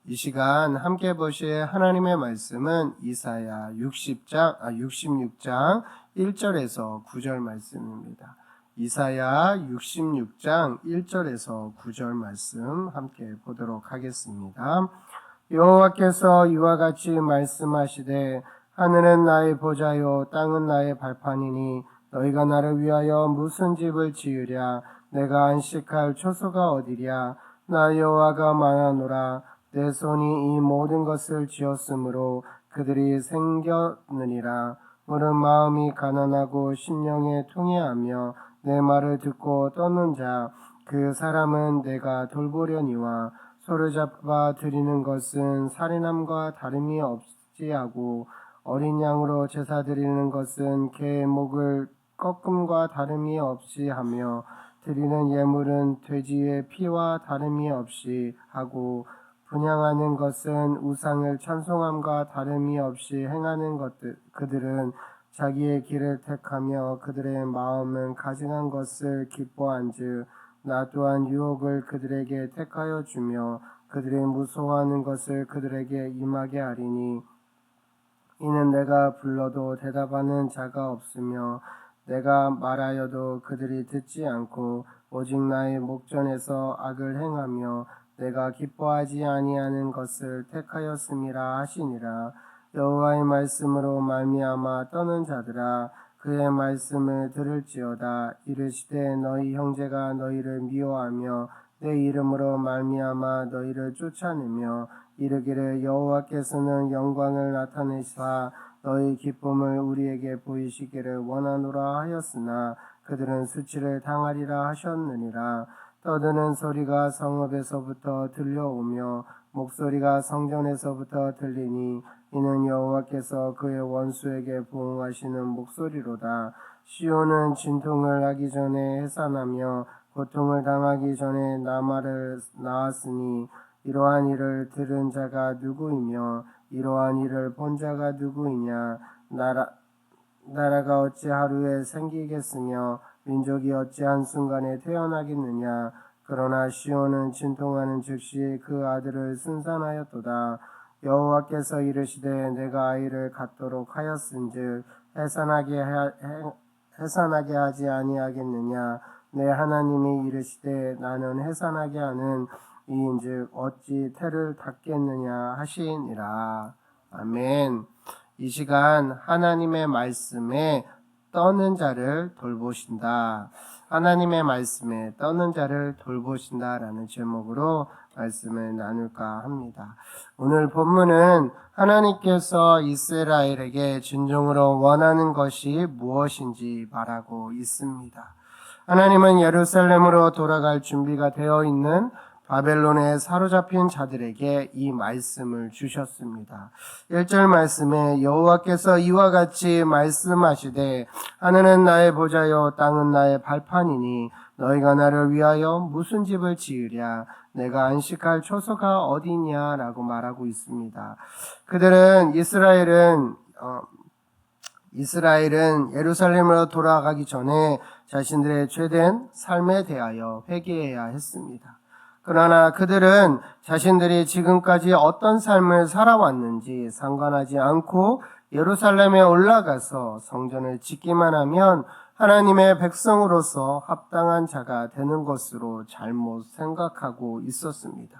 이 시간 함께 보실 하나님의 말씀은 이사야 66장 1절에서 9절 말씀입니다. 이사야 66장 1절에서 9절 말씀 함께 보도록 하겠습니다. 여호와께서 이와 같이 말씀하시되 하늘은 나의 보좌요 땅은 나의 발판이니 너희가 나를 위하여 무슨 집을 지으랴. 내가 안식할 초소가 어디랴. 나 여호와가 말하노라. 내 손이 이 모든 것을 지었으므로 그들이 생겼느니라. 물은 마음이 가난하고 심령에 통회하며 내 말을 듣고 떠는 자 그 사람은 내가 돌보려니와 소를 잡아 드리는 것은 살인함과 다름이 없지 하고 어린 양으로 제사 드리는 것은 개의 목을 꺾음과 다름이 없이 하며 드리는 예물은 돼지의 피와 다름이 없이 하고 분향하는 것은 우상을 찬송함과 다름이 없이 행하는 그들은 자기의 길을 택하며 그들의 마음은 가증한 것을 기뻐한즉 나 또한 유혹을 그들에게 택하여 주며 그들이 무서워하는 것을 그들에게 임하게 하리니 이는 내가 불러도 대답하는 자가 없으며 내가 말하여도 그들이 듣지 않고 오직 나의 목전에서 악을 행하며 내가 기뻐하지 아니하는 것을 택하였음이라 하시니라. 여호와의 말씀으로 말미암아 떠는 자들아 그의 말씀을 들을지어다. 이르시되 너희 형제가 너희를 미워하며 내 이름으로 말미암아 너희를 쫓아내며 이르기를 여호와께서는 영광을 나타내사 너희 기쁨을 우리에게 보이시기를 원하노라 하였으나 그들은 수치를 당하리라 하셨느니라. 떠드는 소리가 성읍에서부터 들려오며 목소리가 성전에서부터 들리니 이는 여호와께서 그의 원수에게 부응하시는 목소리로다. 시온은 진통을 하기 전에 해산하며 고통을 당하기 전에 나말을 낳았으니 이러한 일을 들은 자가 누구이며 이러한 일을 본 자가 누구이냐. 나라가 어찌 하루에 생기겠으며 민족이 어찌 한순간에 태어나겠느냐. 그러나 시온은 진통하는 즉시 그 아들을 순산하였도다. 여호와께서 이르시되 내가 아이를 갖도록 하였은즉 해산하게 하지 아니하겠느냐. 내 하나님이 이르시되 나는 해산하게 하는 이인즉 어찌 태를 닫겠느냐 하시니라. 아멘. 이 시간 하나님의 말씀에 떠는 자를 돌보신다. 하나님의 말씀에 떠는 자를 돌보신다라는 제목으로 말씀을 나눌까 합니다. 오늘 본문은 하나님께서 이스라엘에게 진정으로 원하는 것이 무엇인지 말하고 있습니다. 하나님은 예루살렘으로 돌아갈 준비가 되어 있는 바벨론에 사로잡힌 자들에게 이 말씀을 주셨습니다. 1절 말씀에 여호와께서 이와 같이 말씀하시되 하늘은 나의 보좌요 땅은 나의 발판이니 너희가 나를 위하여 무슨 집을 지으랴. 내가 안식할 초소가 어디냐라고 말하고 있습니다. 이스라엘은 예루살렘으로 돌아가기 전에 자신들의 죄된 삶에 대하여 회개해야 했습니다. 그러나 그들은 자신들이 지금까지 어떤 삶을 살아왔는지 상관하지 않고 예루살렘에 올라가서 성전을 짓기만 하면 하나님의 백성으로서 합당한 자가 되는 것으로 잘못 생각하고 있었습니다.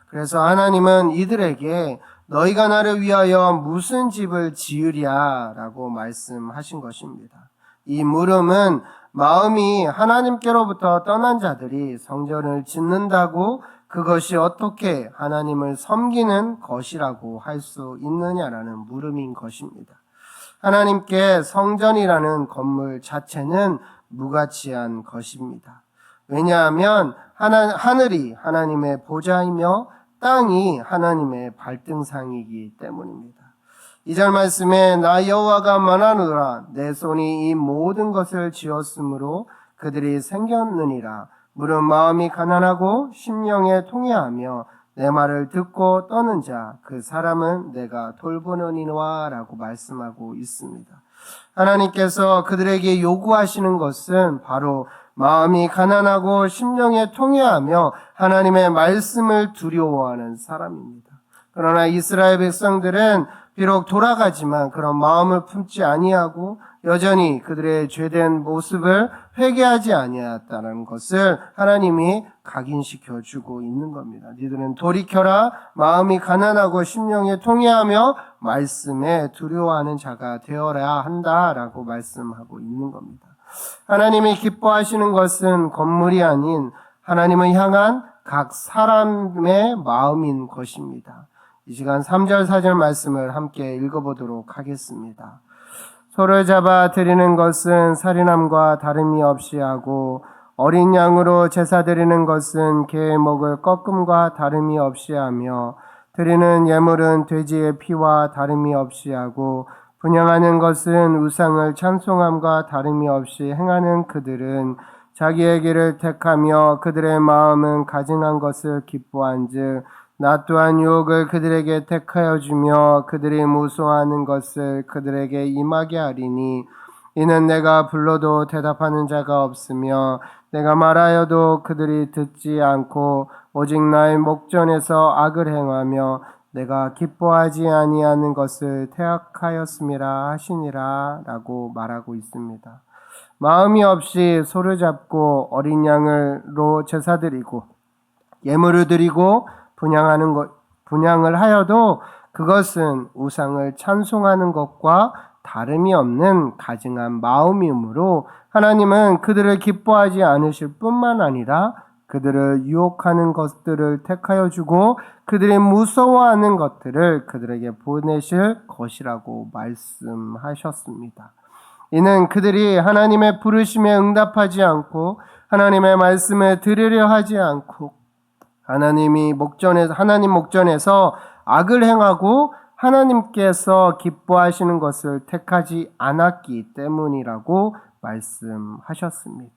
그래서 하나님은 이들에게 너희가 나를 위하여 무슨 집을 지으랴 라고 말씀하신 것입니다. 이 물음은 마음이 하나님께로부터 떠난 자들이 성전을 짓는다고 그것이 어떻게 하나님을 섬기는 것이라고 할 수 있느냐라는 물음인 것입니다. 하나님께 성전이라는 건물 자체는 무가치한 것입니다. 왜냐하면 하늘이 하나님의 보좌이며 땅이 하나님의 발등상이기 때문입니다. 2절 말씀에 나 여호와가 말하노라. 내 손이 이 모든 것을 지었으므로 그들이 생겼느니라. 물은 마음이 가난하고 심령에 통회하며 내 말을 듣고 떠는 자 그 사람은 내가 돌보느니와 라고 말씀하고 있습니다. 하나님께서 그들에게 요구하시는 것은 바로 마음이 가난하고 심령에 통회하며 하나님의 말씀을 두려워하는 사람입니다. 그러나 이스라엘 백성들은 비록 돌아가지만 그런 마음을 품지 아니하고 여전히 그들의 죄된 모습을 회개하지 아니하였다는 것을 하나님이 각인시켜 주고 있는 겁니다. 너희들은 돌이켜라, 마음이 가난하고 심령이 통회하며 말씀에 두려워하는 자가 되어야 한다라고 말씀하고 있는 겁니다. 하나님이 기뻐하시는 것은 건물이 아닌 하나님을 향한 각 사람의 마음인 것입니다. 이 시간 3절 4절 말씀을 함께 읽어보도록 하겠습니다. 소를 잡아 드리는 것은 살인함과 다름이 없이 하고 어린 양으로 제사 드리는 것은 개의 목을 꺾음과 다름이 없이 하며 드리는 예물은 돼지의 피와 다름이 없이 하고 분향하는 것은 우상을 찬송함과 다름이 없이 행하는 그들은 자기의 길을 택하며 그들의 마음은 가증한 것을 기뻐한즉 나 또한 유혹을 그들에게 택하여 주며 그들이 무소하는 것을 그들에게 임하게 하리니 이는 내가 불러도 대답하는 자가 없으며 내가 말하여도 그들이 듣지 않고 오직 나의 목전에서 악을 행하며 내가 기뻐하지 아니하는 것을 태악하였음이라 하시니라 라고 말하고 있습니다. 마음이 없이 소를 잡고 어린 양으로 제사드리고 예물을 드리고 분향을 하여도 그것은 우상을 찬송하는 것과 다름이 없는 가증한 마음이므로 하나님은 그들을 기뻐하지 않으실 뿐만 아니라 그들을 유혹하는 것들을 택하여 주고 그들이 무서워하는 것들을 그들에게 보내실 것이라고 말씀하셨습니다. 이는 그들이 하나님의 부르심에 응답하지 않고 하나님의 말씀을 들으려 하지 않고 하나님 목전에서 악을 행하고 하나님께서 기뻐하시는 것을 택하지 않았기 때문이라고 말씀하셨습니다.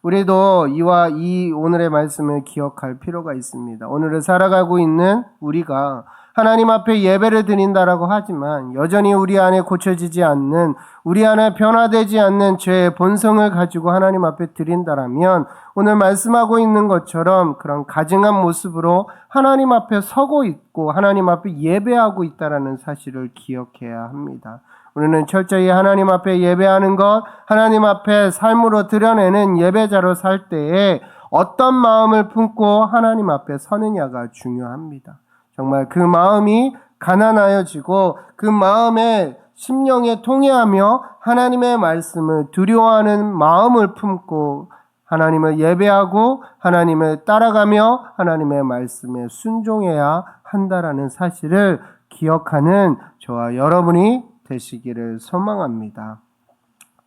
우리도 이 오늘의 말씀을 기억할 필요가 있습니다. 오늘을 살아가고 있는 우리가 하나님 앞에 예배를 드린다라고 하지만 여전히 우리 안에 고쳐지지 않는, 우리 안에 변화되지 않는 죄의 본성을 가지고 하나님 앞에 드린다라면 오늘 말씀하고 있는 것처럼 그런 가증한 모습으로 하나님 앞에 서고 있고 하나님 앞에 예배하고 있다라는 사실을 기억해야 합니다. 우리는 철저히 하나님 앞에 예배하는 것, 하나님 앞에 삶으로 드러내는 예배자로 살 때에 어떤 마음을 품고 하나님 앞에 서느냐가 중요합니다. 정말 그 마음이 가난하여지고 그 마음에 심령에 통회하며 하나님의 말씀을 두려워하는 마음을 품고 하나님을 예배하고 하나님을 따라가며 하나님의 말씀에 순종해야 한다라는 사실을 기억하는 저와 여러분이 되시기를 소망합니다.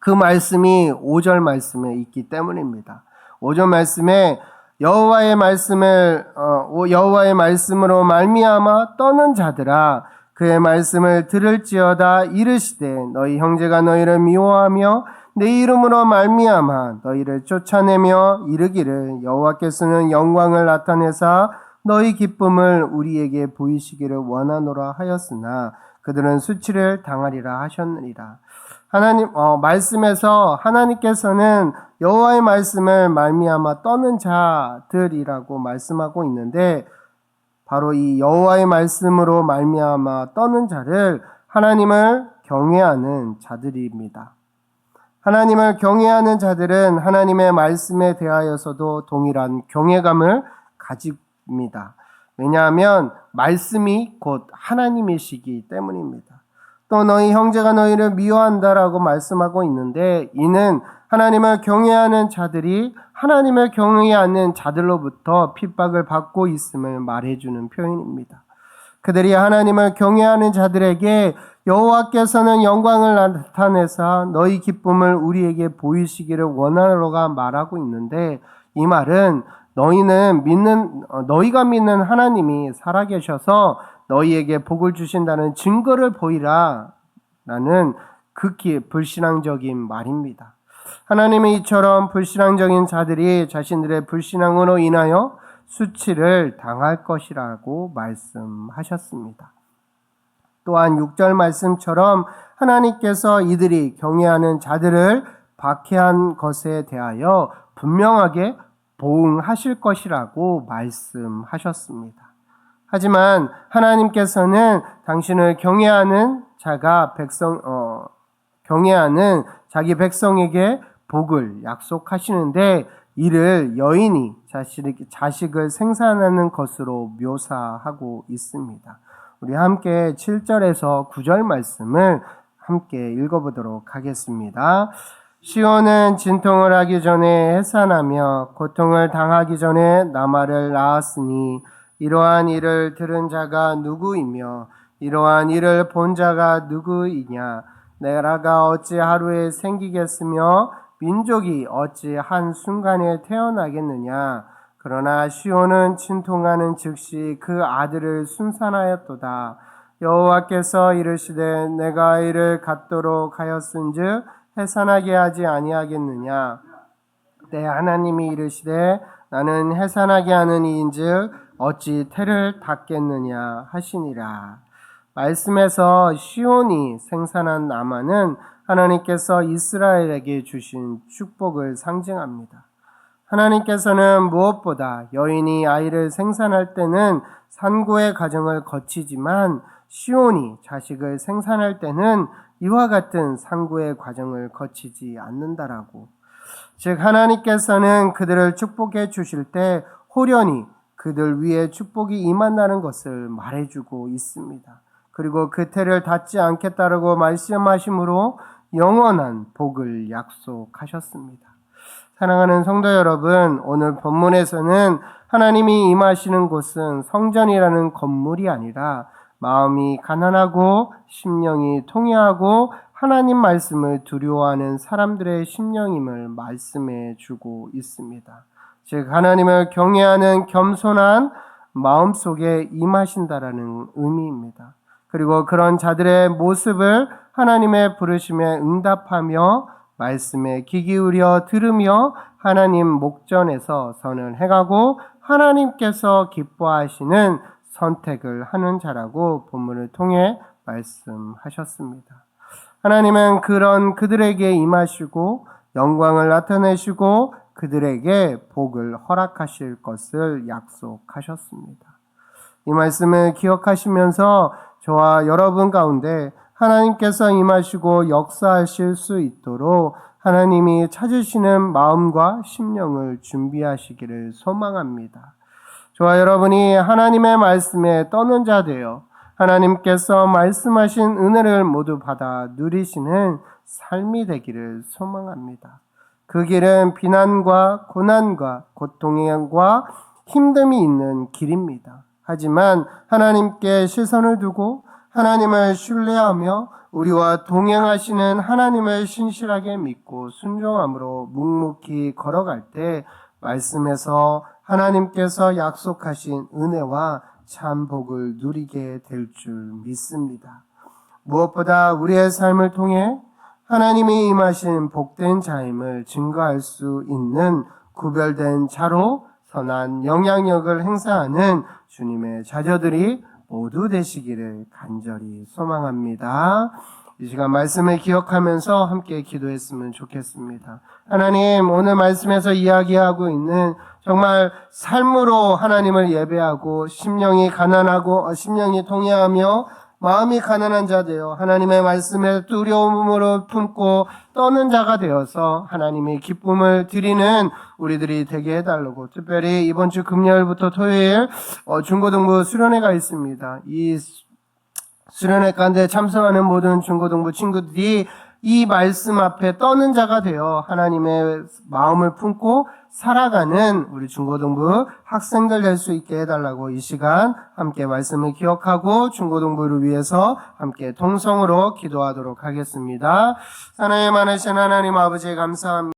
그 말씀이 5절 말씀에 있기 때문입니다. 5절 말씀에 여호와의 말씀으로 말미암아 떠는 자들아 그의 말씀을 들을지어다 이르시되 너희 형제가 너희를 미워하며 내 이름으로 말미암아 너희를 쫓아내며 이르기를 여호와께서는 영광을 나타내사 너희 기쁨을 우리에게 보이시기를 원하노라 하였으나 그들은 수치를 당하리라 하셨느니라. 말씀에서 하나님께서는 여호와의 말씀을 말미암아 떠는 자들이라고 말씀하고 있는데 바로 이 여호와의 말씀으로 말미암아 떠는 자를 하나님을 경외하는 자들입니다. 하나님을 경외하는 자들은 하나님의 말씀에 대하여서도 동일한 경외감을 가집니다. 왜냐하면 말씀이 곧 하나님이시기 때문입니다. 또 너희 형제가 너희를 미워한다라고 말씀하고 있는데 이는 하나님을 경외하는 자들이 하나님을 경외하지 않는 자들로부터 핍박을 받고 있음을 말해주는 표현입니다. 그들이 하나님을 경외하는 자들에게 여호와께서는 영광을 나타내사 너희 기쁨을 우리에게 보이시기를 원하노라가 말하고 있는데 이 말은 너희가 믿는 하나님이 살아계셔서 너희에게 복을 주신다는 증거를 보이라 라는 극히 불신앙적인 말입니다. 하나님이 이처럼 불신앙적인 자들이 자신들의 불신앙으로 인하여 수치를 당할 것이라고 말씀하셨습니다. 또한 6절 말씀처럼 하나님께서 이들이 경외하는 자들을 박해한 것에 대하여 분명하게 보응하실 것이라고 말씀하셨습니다. 하지만 하나님께서는 당신을 경외하는 경외하는 자기 백성에게 복을 약속하시는데 이를 여인이 자식을 생산하는 것으로 묘사하고 있습니다. 우리 함께 7절에서 9절 말씀을 함께 읽어보도록 하겠습니다. 시온은 진통을 하기 전에 해산하며 고통을 당하기 전에 나말을 낳았으니 이러한 일을 들은 자가 누구이며 이러한 일을 본 자가 누구이냐. 나라가 어찌 하루에 생기겠으며 민족이 어찌 한순간에 태어나겠느냐. 그러나 시온은 진통하는 즉시 그 아들을 순산하였도다. 여호와께서 이르시되 내가 이를 갖도록 하였은즉 해산하게 하지 아니하겠느냐. 내 하나님이 이르시되 나는 해산하게 하는 이인즉 어찌 태를 닫겠느냐 하시니라. 말씀에서 시온이 생산한 나만은 하나님께서 이스라엘에게 주신 축복을 상징합니다. 하나님께서는 무엇보다 여인이 아이를 생산할 때는 산고의 과정을 거치지만 시온이 자식을 생산할 때는 이와 같은 산고의 과정을 거치지 않는다라고. 즉 하나님께서는 그들을 축복해 주실 때 호련히 그들 위에 축복이 임한다는 것을 말해주고 있습니다. 그리고 그 태를 닫지 않겠다라고 말씀하심으로 영원한 복을 약속하셨습니다. 사랑하는 성도 여러분, 오늘 본문에서는 하나님이 임하시는 곳은 성전이라는 건물이 아니라 마음이 가난하고 심령이 통회하고 하나님 말씀을 두려워하는 사람들의 심령임을 말씀해 주고 있습니다. 즉 하나님을 경외하는 겸손한 마음 속에 임하신다라는 의미입니다. 그리고 그런 자들의 모습을 하나님의 부르심에 응답하며 말씀에 귀 기울여 들으며 하나님 목전에서 선을 행하고 하나님께서 기뻐하시는 선택을 하는 자라고 본문을 통해 말씀하셨습니다. 하나님은 그런 그들에게 임하시고 영광을 나타내시고 그들에게 복을 허락하실 것을 약속하셨습니다. 이 말씀을 기억하시면서 저와 여러분 가운데 하나님께서 임하시고 역사하실 수 있도록 하나님이 찾으시는 마음과 심령을 준비하시기를 소망합니다. 저와 여러분이 하나님의 말씀에 떠는 자 되어 하나님께서 말씀하신 은혜를 모두 받아 누리시는 삶이 되기를 소망합니다. 그 길은 비난과 고난과 고통과 힘듦이 있는 길입니다. 하지만 하나님께 시선을 두고 하나님을 신뢰하며 우리와 동행하시는 하나님을 신실하게 믿고 순종함으로 묵묵히 걸어갈 때 말씀에서 하나님께서 약속하신 은혜와 참 복을 누리게 될 줄 믿습니다. 무엇보다 우리의 삶을 통해 하나님이 임하신 복된 자임을 증거할 수 있는 구별된 자로 선한 영향력을 행사하는 주님의 자녀들이 모두 되시기를 간절히 소망합니다. 이 시간 말씀을 기억하면서 함께 기도했으면 좋겠습니다. 하나님, 오늘 말씀에서 이야기하고 있는 정말 삶으로 하나님을 예배하고 심령이 가난하고 심령이 통회하며 마음이 가난한 자 되어 하나님의 말씀에 두려움으로 품고 떠는 자가 되어서 하나님의 기쁨을 드리는 우리들이 되게 해달라고, 특별히 이번 주 금요일부터 토요일 중고등부 수련회가 있습니다. 이 수련회 가운데 참석하는 모든 중고등부 친구들이 이 말씀 앞에 떠는 자가 되어 하나님의 마음을 품고 살아가는 우리 중고등부 학생들 될 수 있게 해달라고 이 시간 함께 말씀을 기억하고 중고등부를 위해서 함께 통성으로 기도하도록 하겠습니다. 하나님 많으신 하나님 아버지 감사합니다.